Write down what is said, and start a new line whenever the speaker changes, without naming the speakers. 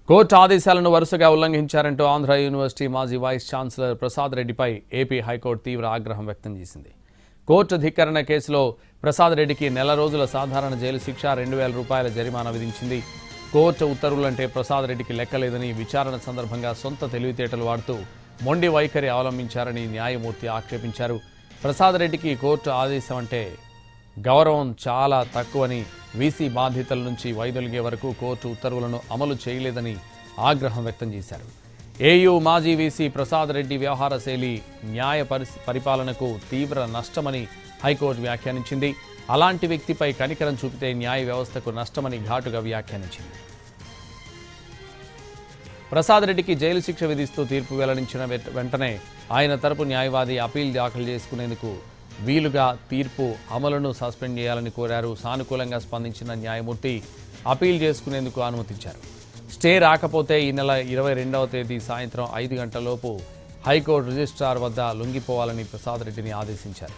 Court ఆదేశాలను వరుసగా ఉల్లంఘించారంటూ Andhra university మాజీ వైస్ ఛాన్సలర్ ప్రసాద్ రెడ్డిపై ఏపీ హైకోర్టు తీవ్ర ఆగ్రహం వ్యక్తం చేసింది. కోర్టు ధిక్కరణ కేసులో ప్రసాద్ రెడ్డికి నెల రోజుల సాధారణ జైలు శిక్ష, 2,000 రూపాయల జరిమానా విధించింది. కోర్టు ఉత్తర్వులంటే ప్రసాద్ రెడ్డికి లెక్కలేదని, విచారణ సందర్భంగా సొంత తెలివితేటలు వాడుతూ మొండి వైఖరి అవలంబించారని న్యాయమూర్తి ఆక్షేపించారు. ప్రసాద్ రెడ్డికి కోర్టు ఆదేశం అంటే గౌరవం చాలా తక్కువని, వీసీ బాధ్యతల నుంచి వైదొలిగే వరకు కోర్టు ఉత్తర్వులను అమలు చేయలేదని ఆగ్రహం వ్యక్తం చేశారు. ఏయూ మాజీ వీసీ ప్రసాద్ రెడ్డి వ్యవహార శైలి న్యాయ పరిపాలనకు తీవ్ర నష్టమని హైకోర్టు వ్యాఖ్యానించింది. అలాంటి వ్యక్తిపై కనికరం చూపితే న్యాయ వ్యవస్థకు నష్టమని ఘాటుగా వ్యాఖ్యానించింది. ప్రసాద్ రెడ్డికి జైలు శిక్ష విధిస్తూ తీర్పు వెల్లడించిన వెంటనే ఆయన తరపు న్యాయవాది అపీల్ దాఖలు చేసుకునేందుకు వీలుగా తీర్పు అమలును సస్పెండ్ చేయాలని కోరారు. సానుకూలంగా స్పందించిన న్యాయమూర్తి అపీల్ చేసుకునేందుకు అనుమతించారు. స్టే రాకపోతే ఈ నెల 22వ తేదీ సాయంత్రం 5 గంటలలోపు హైకోర్టు రిజిస్ట్రార్ వద్ద లొంగిపోవాలని ప్రసాద్ రెడ్డిని ఆదేశించారు.